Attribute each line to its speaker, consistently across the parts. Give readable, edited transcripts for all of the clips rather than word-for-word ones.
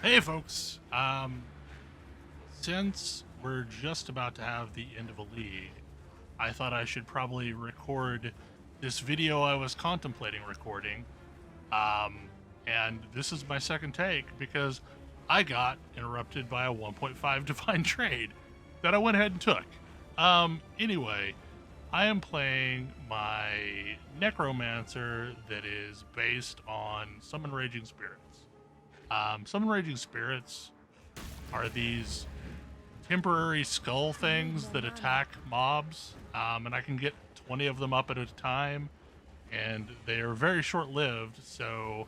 Speaker 1: Hey folks, since we're just about to have the end of a league, I thought I should probably record this video I was contemplating recording. And this is my second take because I got interrupted by a 1.5 divine trade that I went ahead and took. Anyway, I am playing my Necromancer that is based on Summon Raging Spirits. Summon Raging Spirits are these temporary skull things that attack mobs, and I can get 20 of them up at a time, and they are very short-lived, so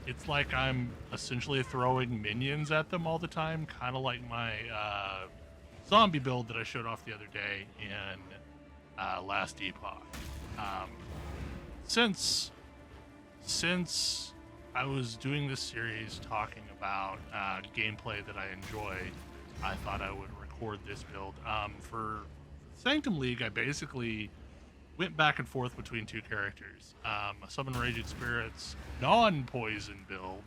Speaker 1: it's like I'm essentially throwing minions at them all the time, kind of like my zombie build that I showed off the other day in Last Epoch. Since I was doing this series talking about gameplay that I enjoy, I thought I would record this build. For Sanctum League, I basically went back and forth between two characters. A Summon Raging Spirits non-poison build,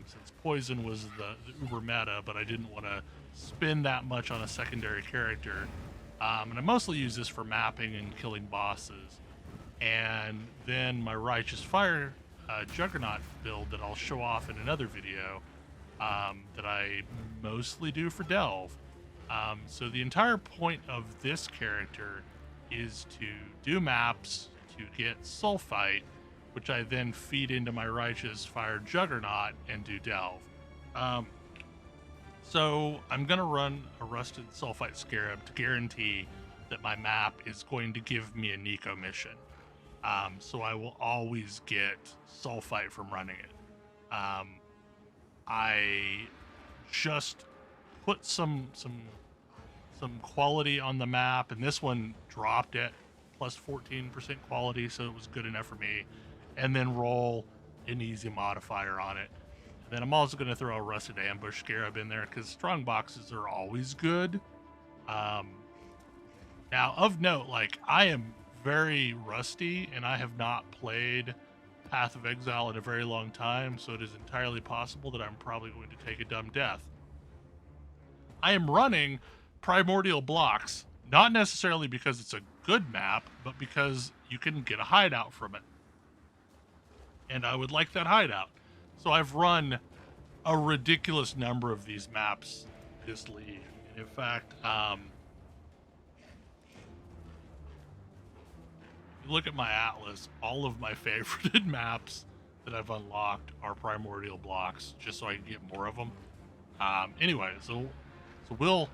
Speaker 1: since poison was the uber meta, but I didn't want to spend that much on a secondary character. And I mostly use this for mapping and killing bosses. And then my Righteous Fire Juggernaut build that I'll show off in another video, that I mostly do for Delve. So the entire point of this character is to do maps to get Sulfite, which I then feed into my Righteous Fire Juggernaut and do Delve. So I'm going to run a Rusted Sulfite Scarab to guarantee that my map is going to give me a Nico mission. So I will always get Sulfite from running it. I just put some quality on the map, and this one dropped at plus 14% quality, so it was good enough for me. And then roll an easy modifier on it. And then I'm also going to throw a Rusted Ambush Scarab in there because strong boxes are always good. Now, of note, like, I am very rusty, and I have not played Path of Exile in a very long time, so it is entirely possible that I'm probably going to take a dumb death. I am running Primordial Blocks, not necessarily because it's a good map, but because you can get a hideout from it. And I would like that hideout. So I've run a ridiculous number of these maps this league. And in fact, you look at my atlas, all of my favorited maps that I've unlocked are Primordial Blocks, just so I can get more of them. Anyway, so we'll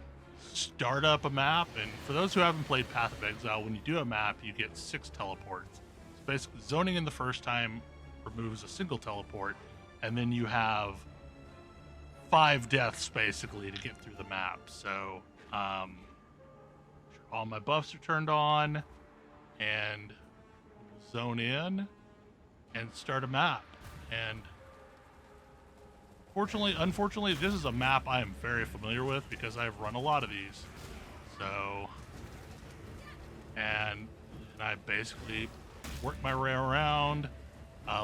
Speaker 1: start up a map, and for those who haven't played Path of Exile, when you do a map, you get 6 teleports. So basically, zoning in the first time removes a single teleport, and then you have 5 deaths, basically, to get through the map. So, all my buffs are turned on, and zone in and start a map. And unfortunately, this is a map I am very familiar with because I've run a lot of these. So, and I basically work my way around,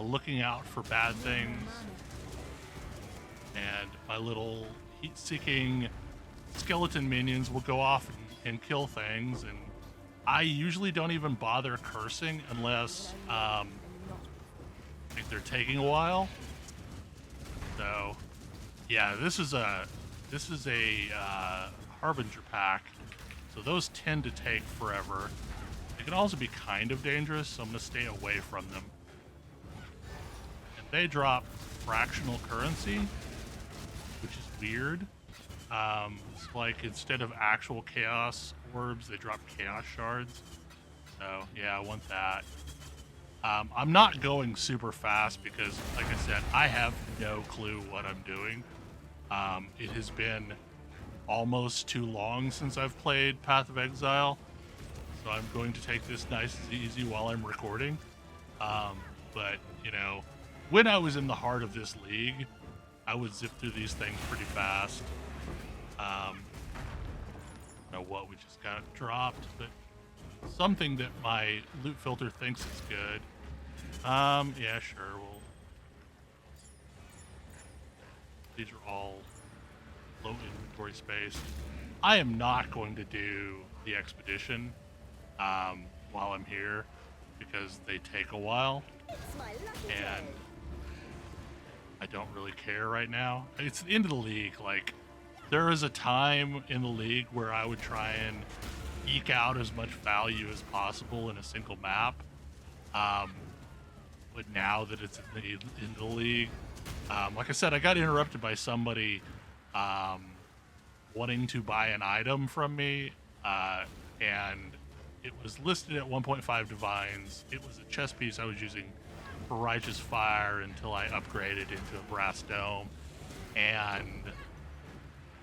Speaker 1: looking out for bad things, and my little heat-seeking skeleton minions will go off and kill things. And I usually don't even bother cursing unless like they're taking a while. So yeah, this is a Harbinger pack, so those tend to take forever. They can also be kind of dangerous, so I'm gonna stay away from them. And they drop fractional currency, which is weird. It's like instead of actual chaos orbs, they drop chaos shards. So yeah, I want that. I'm not going super fast because, like I said, I have no clue what I'm doing. It has been almost too long since I've played Path of Exile, so I'm going to take this nice and easy while I'm recording. But, you know, when I was in the heart of this league, I would zip through these things pretty fast. I don't know what we just got dropped, but something that my loot filter thinks is good. Yeah, sure. These are all low inventory space. I am not going to do the expedition while I'm here because they take a while, and I don't really care right now. It's the end of the league. Like, there is a time in the league where I would try and eke out as much value as possible in a single map. But now that it's in the league, like I said, I got interrupted by somebody wanting to buy an item from me, and it was listed at 1.5 divines. It was a chess piece I was using for Righteous Fire until I upgraded into a brass dome, and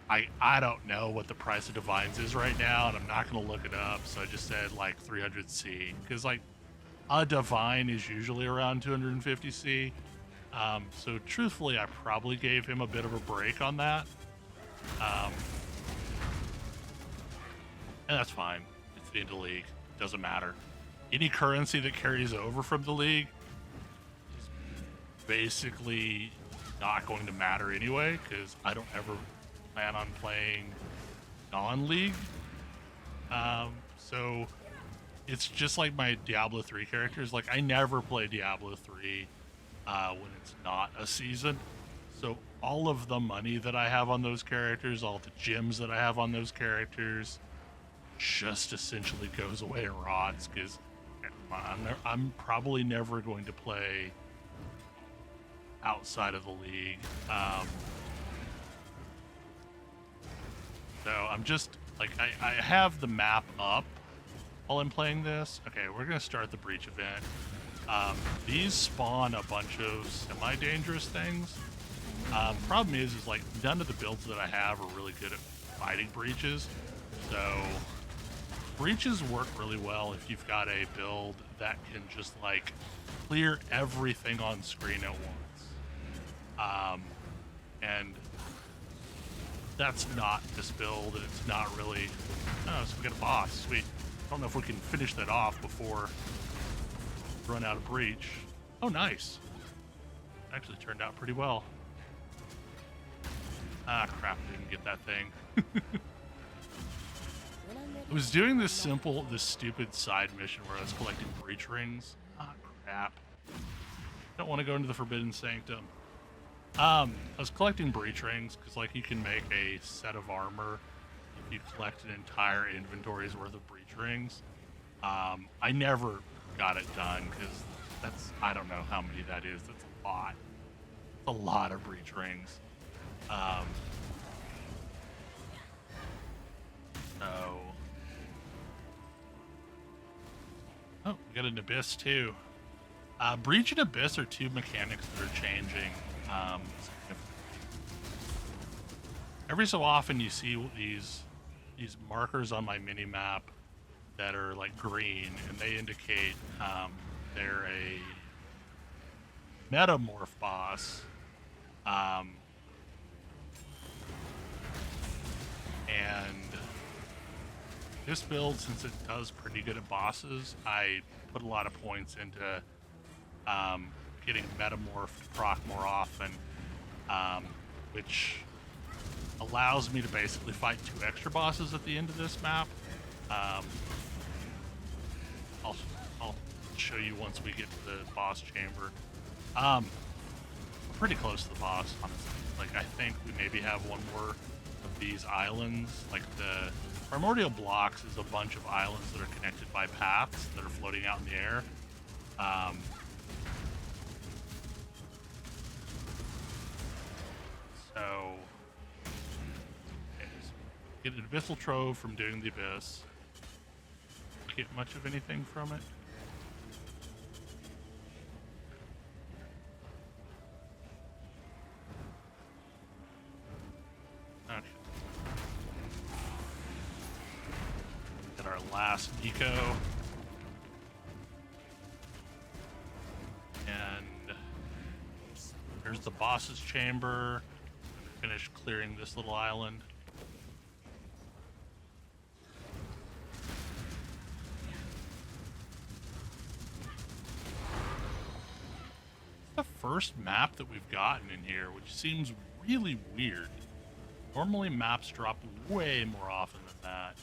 Speaker 1: I don't know what the price of divines is right now, and I'm not going to look it up, so I just said like 300 C, because like a divine is usually around 250 C. So truthfully, I probably gave him a bit of a break on that. And that's fine. It's the end of the league. It doesn't matter. Any currency that carries over from the league is basically not going to matter anyway, because I don't ever plan on playing non-league. So it's just like my Diablo 3 characters. Like, I never play Diablo 3 when it's not a season. So all of the money that I have on those characters, all the gems that I have on those characters, just essentially goes away and rots, because I'm probably never going to play outside of the league. So I'm just like, I have the map up while I'm playing this. Okay, we're gonna start the breach event. These spawn a bunch of semi-dangerous things. Problem is like none of the builds that I have are really good at fighting breaches. So breaches work really well if you've got a build that can just like clear everything on screen at once. And that's not this build, and it's not really. Oh, so we got a boss. Sweet. I don't know if we can finish that off before we run out of breach. Oh, nice. Actually turned out pretty well. Ah, crap, didn't get that thing. I was doing this stupid side mission where I was collecting breach rings. Ah, crap. Don't want to go into the Forbidden Sanctum. I was collecting breach rings because, like, you can make a set of armor if you collect an entire inventory's worth of breach rings. I never got it done because I don't know how many that is. That's a lot. It's a lot of breach rings. Oh, we got an Abyss too. Breach and Abyss are two mechanics that are changing. Every so often you see these markers on my mini map that are like green, and they indicate they're a metamorph boss. And this build, since it does pretty good at bosses, I put a lot of points into getting metamorphed proc more often, which allows me to basically fight 2 extra bosses at the end of this map. I'll show you once we get to the boss chamber. We're pretty close to the boss, honestly. Like, I think we maybe have one more of these islands. Like, the primordial blocks is a bunch of islands that are connected by paths that are floating out in the air. So get an abyssal trove from doing the abyss. Get much of anything from it. Okay. Get our last Nico. And there's the boss's chamber. Finish clearing this little island. The first map that we've gotten in here, which seems really weird. Normally maps drop way more often than that.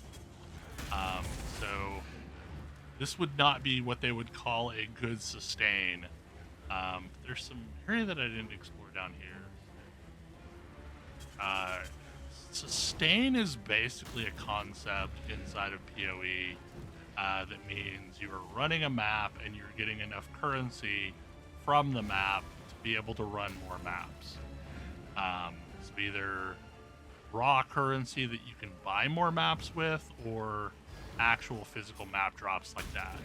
Speaker 1: So this would not be what they would call a good sustain. There's some area that I didn't explore down here. Sustain is basically a concept inside of PoE that means you are running a map and you're getting enough currency from the map to be able to run more maps. So either raw currency that you can buy more maps with, or actual physical map drops like that.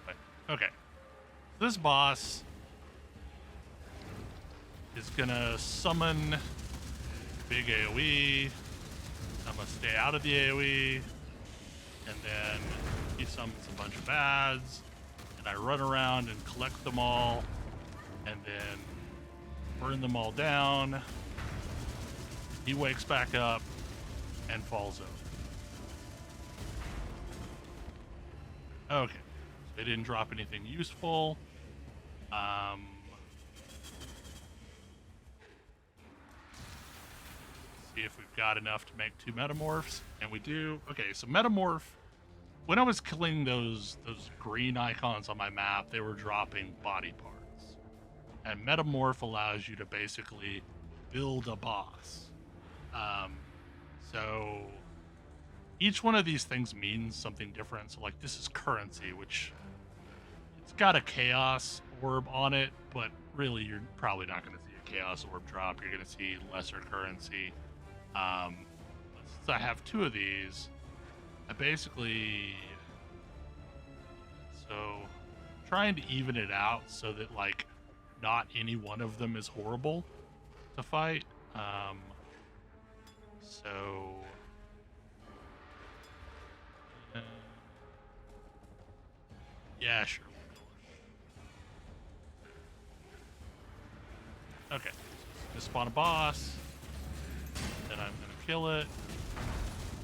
Speaker 1: But, okay. This boss is gonna summon big AoE. I'm gonna stay out of the AoE, and then he summons a bunch of ads, and I run around and collect them all, and then burn them all down. He wakes back up and falls over. Okay, they didn't drop anything useful. See if we've got enough to make 2 metamorphs, and we do. Okay, so metamorph. When I was killing those green icons on my map, they were dropping body parts, and metamorph allows you to basically build a boss. So each one of these things means something different. So like this is currency, which it's got a chaos orb on it, but really you're probably not going to see a chaos orb drop. You're going to see lesser currency. Since I have 2 of these, I basically, so trying to even it out so that like not any one of them is horrible to fight. So yeah, sure. Okay, just spawn a boss, then I'm gonna kill it,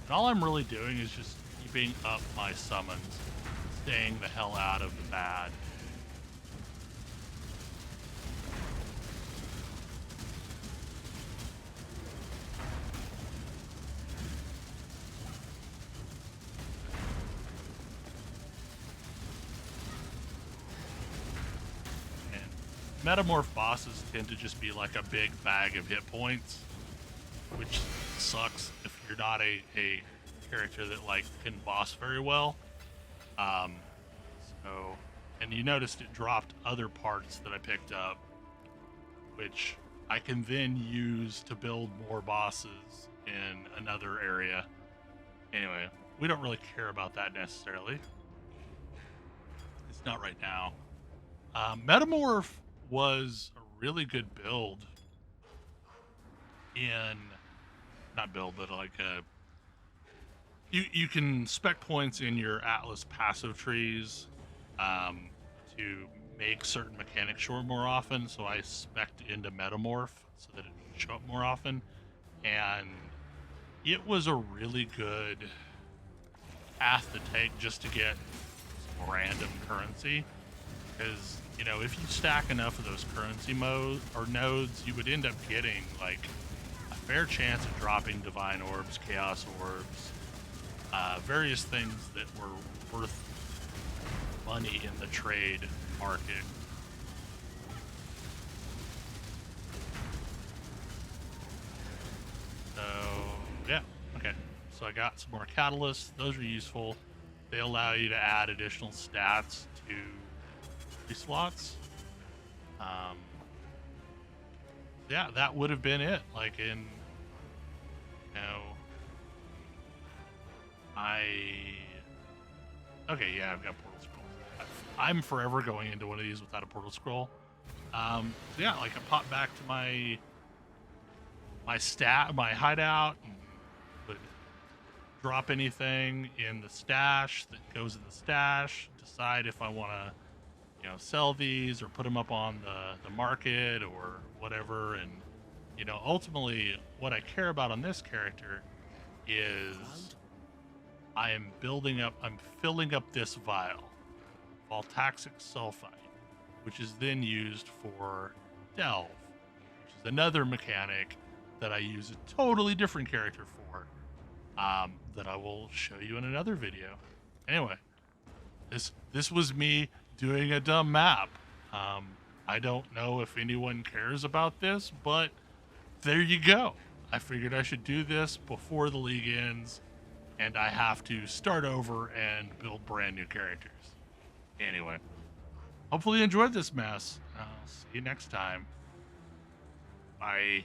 Speaker 1: and all I'm really doing is just keeping up my summons, staying the hell out of the bad. Metamorph bosses tend to just be like a big bag of hit points, which sucks if you're not a character that like can boss very well. So, and you noticed it dropped other parts that I picked up, which I can then use to build more bosses in another area. Anyway, we don't really care about that necessarily. It's not right now. Metamorph was a really good build in, not build, but like you can spec points in your Atlas passive trees to make certain mechanics show more often. So I spec'd into Metamorph so that it would show up more often, and it was a really good path to take just to get some random currency. Because, you know, if you stack enough of those currency nodes, you would end up getting like a fair chance of dropping divine orbs, chaos orbs, various things that were worth money in the trade market. So yeah, okay. So I got some more catalysts. Those are useful. They allow you to add additional stats to slots. Yeah, that would have been it. Like in, you know, okay, yeah, I've got portal scrolls. I'm forever going into one of these without a portal scroll. So yeah, like I pop back to my hideout, and would drop anything in the stash that goes in the stash, decide if I want to, you know, sell these or put them up on the market or whatever. And, you know, ultimately what I care about on this character is I'm filling up this vial, Voltaxic Sulfite, which is then used for Delve. is another mechanic that I use a totally different character for, that I will show you in another video. Anyway, this was me doing a dumb map. I don't know if anyone cares about this, but there you go. I figured I should do this before the league ends, and I have to start over and build brand new characters. Anyway, hopefully you enjoyed this mess. I'll see you next time. Bye.